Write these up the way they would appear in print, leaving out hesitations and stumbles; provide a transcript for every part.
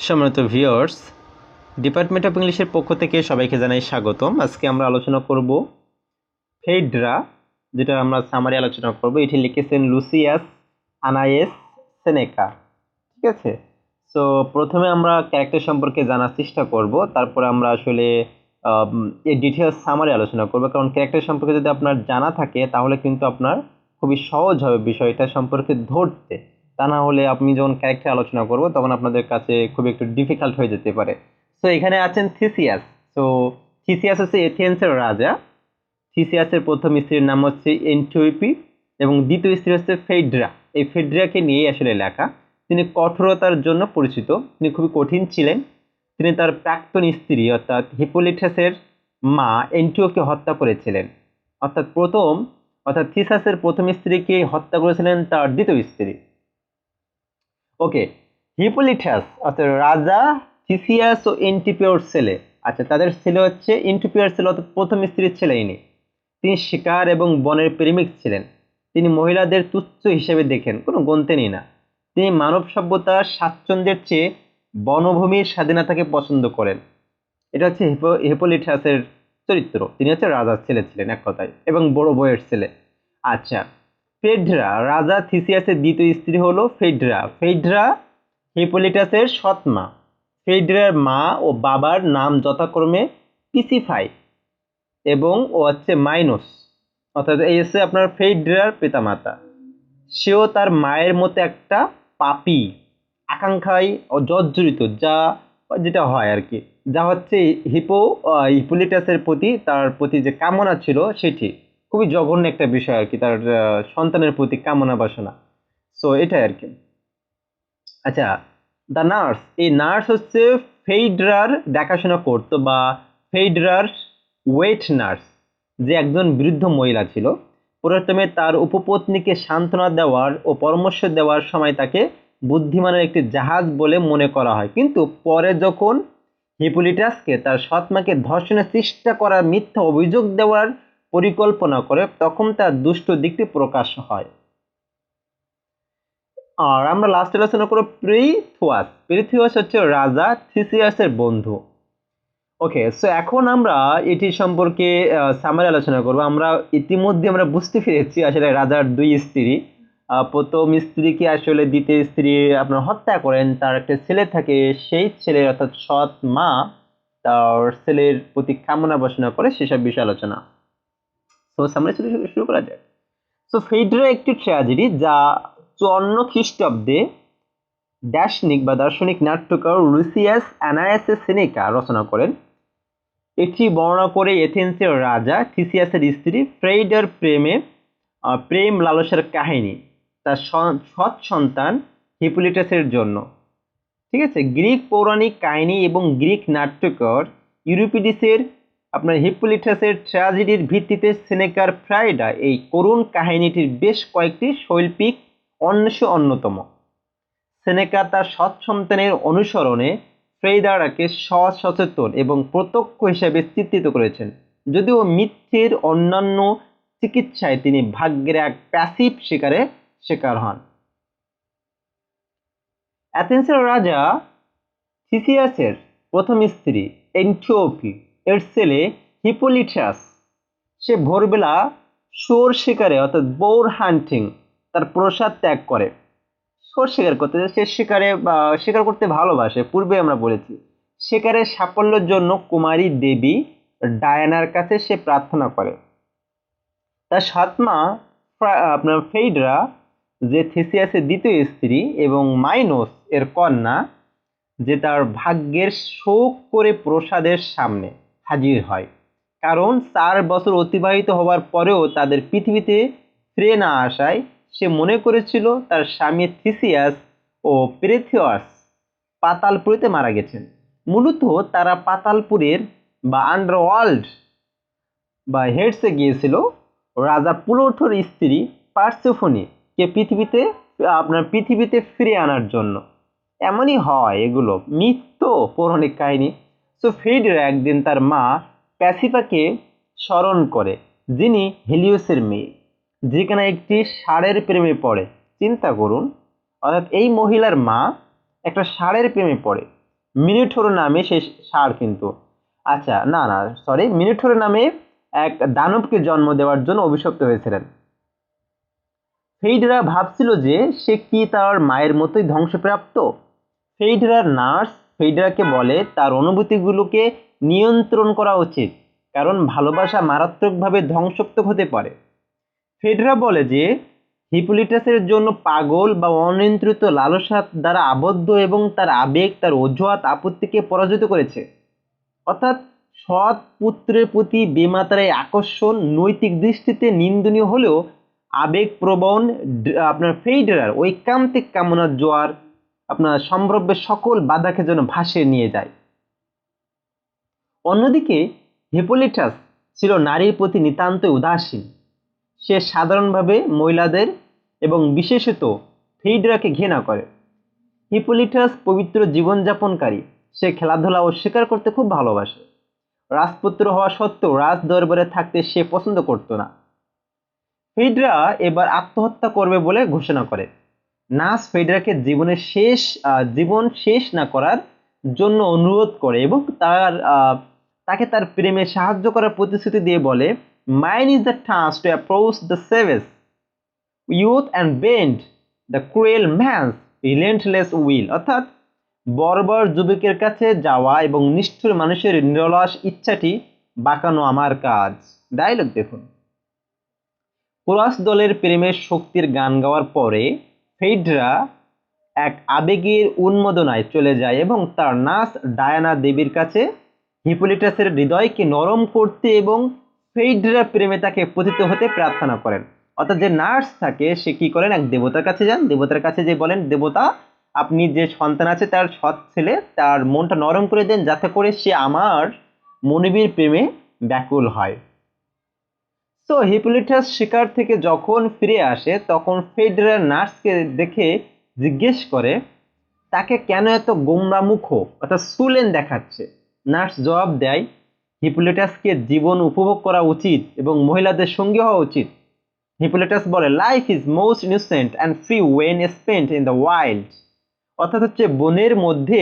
সম্মানিত viewers, department of ইংলিশের পক্ষ থেকে সবাইকে জানাই স্বাগতম। আজকে আমরা আলোচনা করব ফেড্রা, যেটা আমরা সামারি আলোচনা করব। এটি লিখেছেন লুসিয়াস আনায়েস সেনেকা। ঠিক আছে, সো প্রথমে আমরা ক্যারেক্টার সম্পর্কে জানার চেষ্টা করব, তারপরে আমরা আসলে এই ডিটেলস সামারি আলোচনা করব। কারণ ক্যারেক্টার সম্পর্কে যদি আপনার জানা থাকে তাহলে কিন্তু আপনার খুবই সহজ হবে বিষয়টা সম্পর্কে ধরতে। তা না হলে আপনি যখন ক্যারেক্টার আলোচনা করব তখন আপনাদের কাছে খুব একটু ডিফিকাল্ট হয়ে যেতে পারে। সো এখানে আছেন থিসিয়াস। সো থিসিয়াস হচ্ছে এথেন্সের রাজা। থিসিয়াসের প্রথম স্ত্রীর নাম হচ্ছে এন্টিওপি এবং দ্বিতীয় স্ত্রী হচ্ছে ফেড্রা। এই ফেড্রাকে নিয়েই আসলে লেখা। তিনি কঠোরতার জন্য পরিচিত, তিনি খুবই কঠিন ছিলেন। তিনি তার প্রাক্তন স্ত্রী অর্থাৎ হিপোলিটাসের মা এন্টিওকে হত্যা করেছিলেন। অর্থাৎ থিসাসের প্রথম স্ত্রীকে হত্যা করেছিলেন তার দ্বিতীয় স্ত্রী। ওকে, হিপোলিটাস অর্থাৎ রাজা থিসিয়াস ও এন্টিপিওর ছেলে। আচ্ছা, তাদের ছেলে হচ্ছে এন্টিপিওর ছেলে অর্থাৎ প্রথম স্ত্রীর ছেলে ইনি। তিনি শিকার এবং বনের প্রেমিক ছিলেন। তিনি মহিলাদের তুচ্ছ হিসেবে দেখেন, কোনো গন্তেনই না। তিনি মানব সভ্যতার স্বাচ্ছন্দ্যের চেয়ে বনভূমির স্বাধীনতাকে পছন্দ করেন। এটা হচ্ছে হিপোলিটাসের চরিত্র। তিনি হচ্ছে রাজার ছেলে ছিলেন এক কথায়, এবং বড় বউয়ের ছেলে। আচ্ছা, ফেড্রা, রাজা থিসিয়াসের দ্বিতীয় স্ত্রী হলো ফেড্রা। ফেড্রা হিপোলিটাসের সৎ মা। ফেড্রার মা ও বাবার নাম যথাক্রমে পিসিফাই এবং ও হচ্ছে মাইনোস, অর্থাৎ এই হচ্ছে আপনার ফেড্রার পিতামাতা। সেও তার মায়ের মতো একটা পাপী, আকাঙ্ক্ষায় জর্জরিত, যেটা হয় আর কি, যা হচ্ছে হিপোলিটাসের প্রতি, তার প্রতি যে কামনা ছিল সেটি খুবই জঘন্য একটা বিষয় আর কি, তার সন্তানের প্রতি কামনা বাসনা। সো এটাই আর কি। আচ্ছা, দ্য নার্স, এই নার্স হচ্ছে ফেড্রার দেখাশোনা করতো, বা ফেড্রার ওয়েট নার্স, যে একজন বৃদ্ধ মহিলা ছিল। প্রথমে তার উপপত্নীকে সান্ত্বনা দেওয়ার ও পরামর্শ দেওয়ার সময় তাকে বুদ্ধিমানের একটি জাহাজ বলে মনে করা হয়, কিন্তু পরে যখন হিপোলিটাসকে তার সৎমাকে ধর্ষণের চেষ্টা করার মিথ্যা অভিযোগ দেওয়ার পরিকল্পনা করে তখন তার দুষ্ট দিকটি প্রকাশ হয়। আর আমরা লাস্ট আলোচনা করব পেরিথিয়াস। পেরিথিয়াস হচ্ছে রাজা থিসিয়াসের বন্ধু। ওকে, সো এখন আমরা এটি সম্পর্কে সামারি আলোচনা করব। আমরা ইতিমধ্যে আমরা বুঝতে পেরেছি আসলে রাজার দুই স্ত্রী। প্রথম স্ত্রীকে আসলে দ্বিতীয় স্ত্রী আপনার হত্যা করেন, তার একটা ছেলে থাকে, সেই ছেলে অর্থাৎ সৎ মা তার ছেলের প্রতি কামনা বাসনা করে, সেসব বিষয়ে আলোচনা। তো সামারি শুরু করা যায়। সো ফেড্রা একটি ট্র্যাজেডি যা 54 খ্রিস্টাব্দে দার্শনিক নাট্যকার লুসিয়াস অ্যানায়াস সেনেকা রচনা করেন। এটি বর্ণনা করে এথেন্সের রাজা থিসিয়াসের স্ত্রী ফ্রেইডার প্রেম লালসার কাহিনী তার সৎ সন্তান হিপোলিটাসের জন্য। ঠিক আছে, গ্রিক পৌরাণিক কাহিনী এবং গ্রিক নাট্যকার ইউরিপিডিসের আপনার হিপোলিটাসের ট্র্যাজেডির ভিত্তিতে সেনেকার ফ্রাইডা এই করুণ কাহিনীটির বেশ কয়েকটি শৈল্পিক অন্বেষে অন্যতম। সেনেকা তার সৎ সন্তানের অনুসরণে ফ্রেইডারাকে সচেতন এবং প্রত্যক্ষ হিসেবে চিত্রিত করেছেন, যদিও মিথ্যের অন্যান্য চিকিৎসায় তিনি ভাগ্যের এক প্যাসিভ শিকার হন। অ্যাথেন্সের রাজা থিসিয়াসের প্রথম স্ত্রী এন্টিওপি এর ছেলে হিপোলিটাস, সে ভোরবেলা শুয়োর শিকারে অর্থাৎ বোর হান্টিং তার প্রাসাদ ত্যাগ করে। শুয়োর শিকার করতে, সে শিকার করতে ভালোবাসে। পূর্বে আমরা বলেছি, শিকারের সাফল্যের জন্য কুমারী দেবী ডায়ানার কাছে সে প্রার্থনা করে। তার সৎমা আপনার ফেড্রা, যে থিসিয়াসের দ্বিতীয় স্ত্রী এবং মাইনোস এর কন্যা, যে তার ভাগ্যের শোক করে প্রসাদের সামনে হাজির হয়, কারণ 4 বছর অতিবাহিত হওয়ার পরেও তাদের পৃথিবীতে ফিরে না আসায় সে মনে করেছিল তার স্বামী থিসিয়াস ও পেরিথিয়াস পাতালপুরীতে মারা গেছেন। মূলত তারা পাতালপুরের বা আন্ডারওয়ার্ল্ড বা হেডসে গিয়েছিল রাজা প্লুটোর স্ত্রী পারসেফোনিকে পৃথিবীতে ফিরে আনার জন্য। এমনই হয়, এগুলো মিথ্য পৌরাণিক কাহিনী। সো ফেড্রা একদিন তার মা প্যাসিফাকে স্মরণ করে, যিনি হেলিওসের মেয়ে, যেখানে একটি ষাঁড়ের প্রেমে পড়ে। চিন্তা করুন, অর্থাৎ এই মহিলার মা একটা ষাঁড়ের প্রেমে পড়ে। মিনিঠোর নামে সেই ষাঁড় কিন্তু, আচ্ছা না না সরি, মিনিঠোর নামে এক দানবকে জন্ম দেওয়ার জন্য অভিশপ্ত হয়েছিলেন। ফেইডরা ভাবছিল যে সে কি তার মায়ের মতোই ধ্বংসপ্রাপ্ত। ফেইডরার নার্স ফেইডরাকে বলে তার অনুভূতিগুলোকে নিয়ন্ত্রণ করা উচিত, কারণ ভালোবাসা মারাত্মকভাবে ধ্বংসাত্মক হতে পারে। ফেডরা বলে যে হিপোলিটাসের জন্য পাগল বা অনিয়ন্ত্রিত লালসা দ্বারা আবদ্ধ এবং তার আবেগ তার অজুহাত আপত্তিকে পরাজিত করেছে। অর্থাৎ সৎ পুত্রের প্রতি বেমাত্রায় আকর্ষণ নৈতিক দৃষ্টিতে নিন্দনীয় হলেও আবেগপ্রবণ আপনার ফেইডরার ঐকান্তিক কামনার জোয়ার আপনার সম্ভাব্যের সকল বাধাকে যেন ভাসিয়ে নিয়ে যায়। অন্যদিকে হিপোলিটাস ছিল নারীর প্রতি নিতান্তই উদাসীন। সে সাধারণভাবে মহিলাদের এবং বিশেষত ফেইডরাকে ঘৃণা করে। হিপোলিটাস পবিত্র জীবনযাপনকারী। সে খেলাধুলা ও শিকার করতে খুব ভালোবাসে। রাজপুত্র হওয়া সত্ত্বেও রাজ দরবারে থাকতে সে পছন্দ করত না। ফেইডরা এবার আত্মহত্যা করবে বলে ঘোষণা করে। নাস ফেইডরাকে জীবন শেষ না করার জন্য অনুরোধ করে এবং তাকে তার প্রেমে সাহায্য করার প্রতিশ্রুতি দিয়ে বলে, mine is the task to approach the savage youth and bend the cruel man's relentless will. অর্থাৎ বর্বর যুবকের কাছে যাওয়া এবং নিষ্ঠুর মানুষের নিরলস ইচ্ছাটি বাঁকানো আমার কাজ। ডায়লগ দেখুন। কোরাস দলের প্রেমের শক্তির গান গাওয়ার পরে ফেইডরা এক আবেগের উন্মাদনায় চলে যায় এবং তার নার্স ডায়ানা দেবীর কাছে হিপোলিটাসের হৃদয়কে নরম করতে এবং ফেইড্রার প্রেমে তাকে পতিত হতে প্রার্থনা করেন। অর্থাৎ যে নার্স থাকে সে কি করেন, এক দেবতার কাছে যান, দেবতার কাছে যে বলেন, দেবতা আপনি যে সন্তান আছে তার সৎ ছেলে, তার মনটা নরম করে দেন যাতে করে সে আমার মনিবীর প্রেমে ব্যাকুল হয়। তো হিপোলিটাস শিকার থেকে যখন ফিরে আসে তখন ফেইড্রা নার্সকে দেখে জিজ্ঞেস করে তাকে কেন এত গোমরামুখ অর্থাৎ সুলেন দেখাচ্ছে। নার্স জবাব দেয়, হিপোলিটাসকে জীবন উপভোগ করা উচিত এবং মহিলাদের সঙ্গী হওয়া উচিত। হিপোলিটাস বলে, life is most innocent and free when spent in the wild. অর্থাৎ হচ্ছে বনের মধ্যে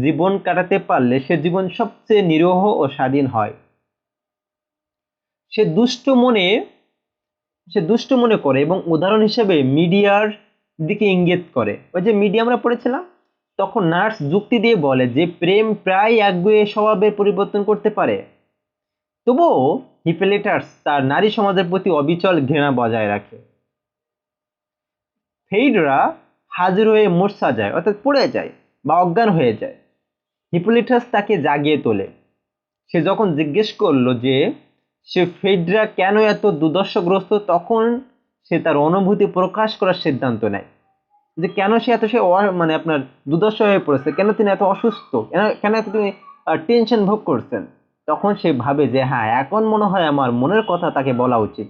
জীবন কাটাতে পারলে সে জীবন সবচেয়ে নিরীহ ও স্বাধীন হয়। সে দুষ্ট মনে করে এবং উদাহরণ হিসেবে মিডিয়ার দিকে ইঙ্গিত করে। ওই যে মিডিয়া আমরা পড়েছিলাম, তখন নার্স যুক্তি দিয়ে বলে যে প্রেম প্রায় একগুঁয়ে স্বভাবের পরিবর্তন করতে পারে। তবুও হিপোলিটাস তার নারী সমাজের প্রতি অবিচল ঘৃণা বজায় রাখে। ফেইডরা হাজির হয়ে মূর্ছা যায়, অর্থাৎ পড়ে যায় বা অজ্ঞান হয়ে যায়। হিপোলিটাস তাকে জাগিয়ে তোলে। সে যখন জিজ্ঞেস করলো যে সে ফেইড্রা কেন এত দুর্দশাগ্রস্ত, তখন সে তার অনুভূতি প্রকাশ করার সিদ্ধান্ত নেয় যে কেন সে মানে আপনার দুর্দশা হয়ে পড়েছে, কেন তিনি এত অসুস্থ, কেন এত তিনি টেনশন ভোগ করছেন। তখন সে ভাবে যে হ্যাঁ, এখন মনে হয় আমার মনের কথা তাকে বলা উচিত।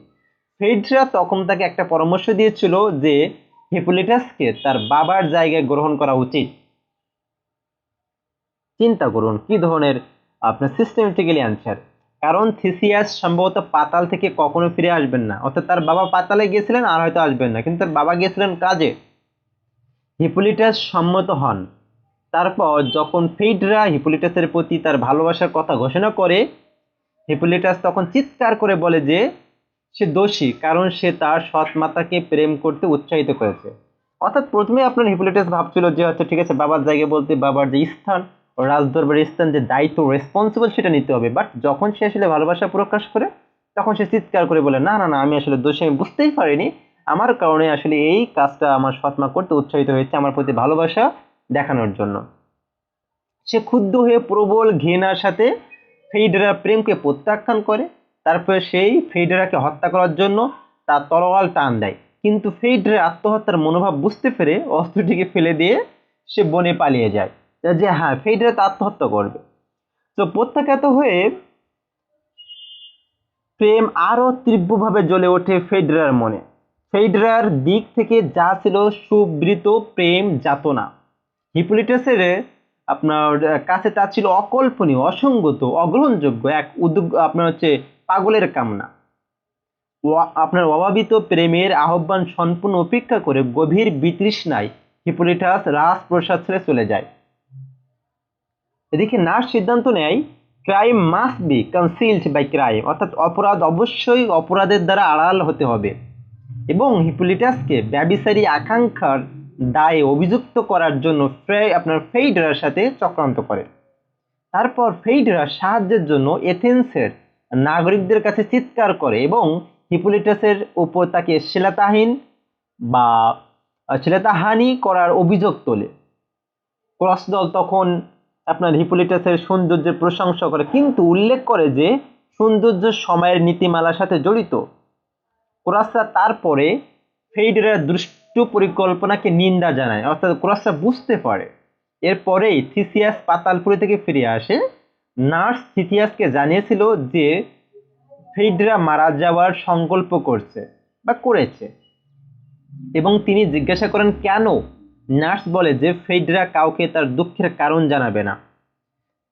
ফেইড্রা তখন তাকে একটা পরামর্শ দিয়েছিল যে হিপোলিটাসকে তার বাবার জায়গায় গ্রহণ করা উচিত। চিন্তা করুন কি ধরনের আপনার সিস্টেমেটিক্যালি অ্যান্সার। কারণ থিসিয়াস সম্ভবত পাতাল থেকে কখনো ফিরে আসবেন না, অর্থাৎ তার বাবা পাতালে গিয়েছিলেন আর হয়তো আসবেন না, কিন্তু তার বাবা গিয়েছিলেন কাজে। হিপোলিটাস সম্মত হন। তারপর যখন ফেইড্রা হিপোলিটাসের প্রতি তার ভালোবাসার কথা ঘোষণা করে, হিপোলিটাস তখন চিৎকার করে বলে যে সে দোষী, কারণ সে তার সৎ মাতাকে প্রেম করতে উৎসাহিত করেছে। অর্থাৎ প্রথমে আপনার হিপোলিটাস ভাবছিল যে আচ্ছা ঠিক আছে, বাবার জায়গায় বলতে বাবার যে স্থান, রাজদরবারের স্থান, যে দায়িত্ব রেসপন্সিবল সেটা নিতে হবে। বাট যখন সে আসলে ভালোবাসা প্রকাশ করে তখন সে চিৎকার করে বলে না না না, আমি আসলে দোষী, আমি বুঝতেই পারিনি, আমার কারণে আসলে এই কাজটা আমার সৎমা করতে উৎসাহিত হয়েছে আমার প্রতি ভালোবাসা দেখানোর জন্য। সে ক্ষুব্ধ হয়ে প্রবল ঘৃণার সাথে ফেইড্রার প্রেমকে প্রত্যাখ্যান করে। তারপরে সেই ফেইড্রাকে হত্যা করার জন্য তার তরোয়াল টান দেয়, কিন্তু ফেইড্রার আত্মহত্যার মনোভাব বুঝতে পেরে অস্ত্রটিকে ফেলে দিয়ে সে বনে পালিয়ে যায় যে হ্যাঁ, ফেইড্রা তো আত্মহত্যা করবে। তো প্রত্যাখ্যাত হয়ে প্রেম আরো তীব্রভাবে জ্বলে ওঠে ফেইড্রার মনে। ফেইড্রার দিক থেকে যা ছিল সুবৃত প্রেম যাতনা, হিপোলিটাসের আপনার কাছে তা ছিল অকল্পনীয়, অসঙ্গত, অগ্রহণযোগ্য এক আপনার হচ্ছে পাগলের কামনা। আপনার অভাবিত প্রেমের আহ্বান সম্পূর্ণ উপেক্ষা করে গভীর বিতৃষ্ণায় হিপোলিটাস রাজপ্রাসাদ ছেড়ে চলে যায়। এদিকে নার্স সিদ্ধান্ত নেয় crime must be concealed by crime, অর্থাৎ অপরাধ অবশ্যই অপরাধের দ্বারা আড়াল হতে হবে, এবং হিপোলিটাসকে ব্যভিচারী আকাঙ্ক্ষার দায়ে অভিযুক্ত করার জন্য ফেইড্রার সাথে চক্রান্ত করে। তারপর ফেইড্রা সাহায্যের জন্য এথেন্সের নাগরিকদের কাছে চিৎকার করে এবং হিপোলিটাসের উপর তাকে শ্লীলতাহানি করার অভিযোগ তোলে। ক্রস দল তখন হিপোলিটাসের সৌন্দর্যের প্রশংসা করে, কিন্তু উল্লেখ করে যে সৌন্দর্য সময়ের নীতিমালার সাথে জড়িত। ক্রসরা তারপরে ফেইড্রার দুষ্টু পরিকল্পনাকে নিন্দা জানায়, অর্থাৎ ক্রসরা বুঝতে পারে। এরপরেই থিসিয়াস পাতালপুরি থেকে ফিরে আসে। নার্স থিসিয়াসকে জানিয়েছিল যে ফেইড্রা মারা যাওয়ার সংকল্প করেছে, এবং তিনি জিজ্ঞাসা করেন কেন। নার্স বলে যে ফেইড্রা কাউকে তার দুঃখের কারণ জানাবে না।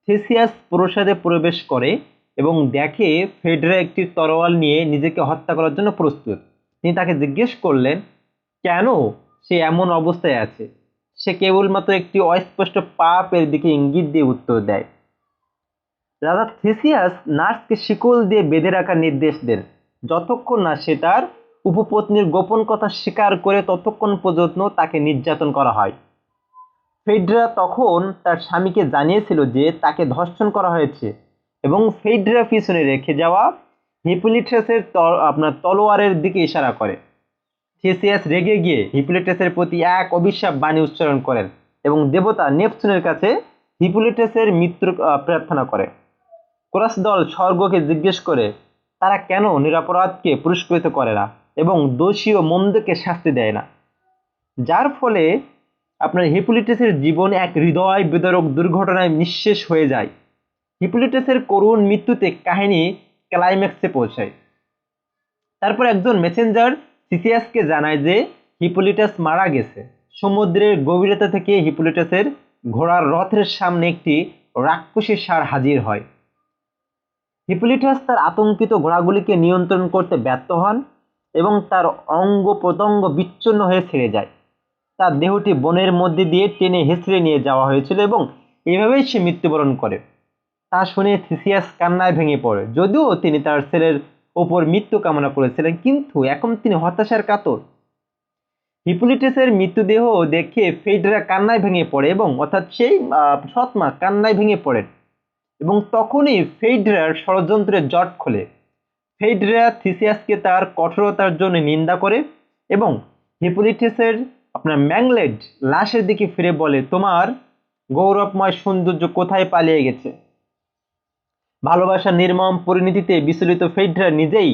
থিসিয়াস প্রাসাদে প্রবেশ করে এবং দেখে ফেইড্রা একটি তরোয়াল নিয়ে নিজেকে হত্যা করার জন্য প্রস্তুত। তিনি তাকে জিজ্ঞেস করলেন কেন সে এমন অবস্থায় আছে। সে কেবলমাত্র একটি অস্পষ্ট পাপের দিকে ইঙ্গিত দিয়ে উত্তর দেয়। রাজা থিসিয়াস নার্সকে শিকল দিয়ে বেঁধে রাখার নির্দেশ দেন, যতক্ষণ না সে তার উপপত্নীর গোপন কথা স্বীকার করে ততক্ষণ পর্যন্ত তাকে নির্যাতন করা হয়। ফেইড্রা তখন তার স্বামীকে জানিয়েছিল যে তাকে ধর্ষণ করা হয়েছে, এবং ফেইড্রা পিছনে রেখে যাওয়া হিপোলিটাসের তলোয়ারের দিকে ইশারা করে। থিসিয়াস রেগে গিয়ে হিপোলিটাসের প্রতি এক অভিশাপ বাণী উচ্চারণ করেন এবং দেবতা নেপচুনের কাছে হিপোলিটাসের মৃত্যু প্রার্থনা করে। ক্রস দল স্বর্গকে জিজ্ঞেস করে তারা কেন নিরপরাধকে পুরস্কৃত করে না এবং দোষী ও মন্দকে শাস্তি দেয় না, যার ফলে হিপোলিটাসের জীবন এক হৃদয় বিদারক দুর্ঘটনায় নিঃশেষ হয়ে যায়। হিপোলিটাসের করুণ মৃত্যুতে কাহিনী ক্লাইম্যাক্সে পৌঁছায়। তারপর একজন মেসেঞ্জার থিসিয়াসকে জানায় যে হিপোলিটাস মারা গেছে। সমুদ্রের গভীরতা থেকে হিপোলিটাসের ঘোড়ার রথের সামনে একটি রাক্ষসী ষাঁড় হাজির হয়। হিপোলিটাস তার আতঙ্কিত ঘোড়াগুলিকে নিয়ন্ত্রণ করতে ব্যর্থ হন এবং তার অঙ্গ প্রত্যঙ্গ বিচ্ছিন্ন হয়ে ছেড়ে যায়। তার দেহটি বনের মধ্যে দিয়ে টেনে হেঁচড়ে নিয়ে যাওয়া হয়েছিল এবং এভাবেই সে মৃত্যুবরণ করে। তা শুনে থিসিয়াস কান্নায় ভেঙে পড়ে। যদিও তিনি তার ছেলের ওপর মৃত্যু কামনা করেছিলেন, কিন্তু এখন তিনি হতাশার কাতর। হিপোলিটাসের মৃত্যুদেহ দেখে ফেইড্রা কান্নায় ভেঙে পড়ে এবং অর্থাৎ সেই সৎমা কান্নায় ভেঙে পড়েন, এবং তখনই ফেইড্রার ষড়যন্ত্রের জট খোলে। ফেইড্রা থিসিয়াসকে তার কঠোরতার জন্য নিন্দা করে এবং হিপোলিটাসের ম্যাংলেড লাশের দিকে ফিরে বলে, তোমার গৌরবময় সৌন্দর্য কোথায় পালিয়ে গেছে। ভালোবাসার নির্মম পরিণতিতে বিচলিত ফেইড্রা নিজেই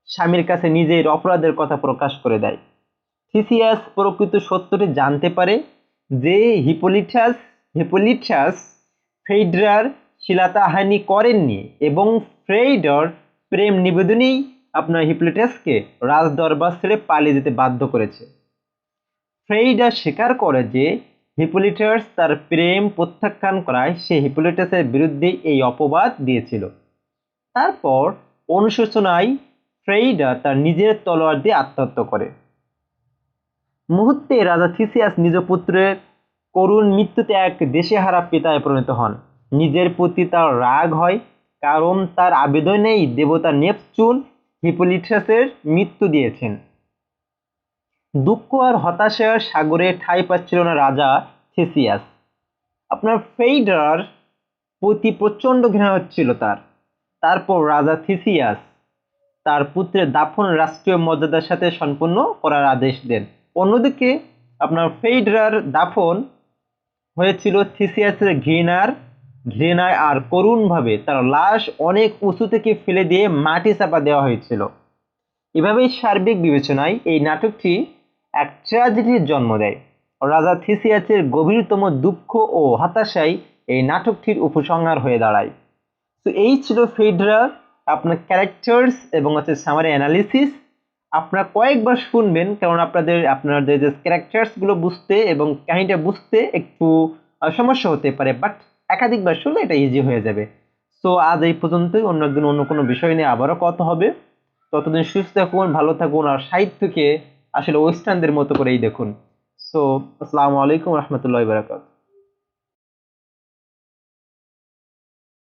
স্বামীর কাছে নিজের অপরাধের কথা প্রকাশ করে দেয়। থিসিয়াস প্রকৃত সত্যটি জানতে পারে যে হিপোলিটাস ফেইড্রার শ্লীলতাহানি করেননি, এবং ফেইড্রার প্রেম নিবেদনেই হিপোলিটাসকে রাজদরবার ছেড়ে পালিয়ে যেতে বাধ্য করেছে। ফেইড্রা স্বীকার করে যে হিপোলিটাস তার প্রেম প্রত্যাখ্যান করায় সে হিপোলিটাসের বিরুদ্ধে এই অপবাদ দিয়েছিল। তারপর অনুশোচনায় ফেইড্রা তার নিজের তলোয়ার দিয়ে আত্মহত্যা করে। মুহূর্তে রাজা থিসিয়াস নিজ পুত্রের করুণ মৃত্যুতে এক দেশেহারা পিতায় পরিণত হন। নিজের প্রতি তার রাগ হয়, কারণ তার আবেদনেই দেবতা নেপচুন হিপোলিটাসের মৃত্যু দিয়েছেন। দুঃখ আর হতাশার সাগরে ঠাঁই পাচ্ছিল না রাজা থিসিয়াস। ফেইড্রার প্রতি প্রচণ্ড ঘৃণা হচ্ছিল তার। তারপর রাজা থিসিয়াস তার পুত্রের দাফন রাষ্ট্রীয় মর্যাদার সাথে সম্পন্ন করার আদেশ দেন। অন্যদিকে ফেইড্রার দাফন হয়েছিল থিসিয়াসের ঘৃণায় আর করুণভাবে। তার লাশ অনেক উঁচু থেকে ফেলে দিয়ে মাটি চাপা দেওয়া হয়েছিল। এভাবেই সার্বিক বিবেচনায় এই নাটকটি এক ট্র্যাজেডির জন্ম দেয়। রাজা থিসিয়াসের গভীরতম দুঃখ ও হতাশাই এই নাটকটির উপসংহার হয়ে দাঁড়ায়। তো এই ছিল ফেইড্রা ক্যারেক্টার্স এবং সামারি অ্যানালিসিস। আপনারা কয়েকবার শুনবেন, কারণ আপনাদের যে ক্যারেক্টার্সগুলো বুঝতে এবং কাহিনীটা বুঝতে একটু সমস্যা হতে পারে, বাট একাধিকবার শুনলে এটা ইজি হয়ে যাবে। সো আজ এই পর্যন্তই। অন্য একদিন অন্য কোনো বিষয় নিয়ে আবারও কথা হবে। ততদিন সুস্থ থাকুন, ভালো থাকুন, আর সাহিত্যকে আসলে ওয়েস্টার্নদের মতো করেই দেখুন। সো আসসালামু আলাইকুম রহমতুল্লাহি ওয়া বারাকাতুহু।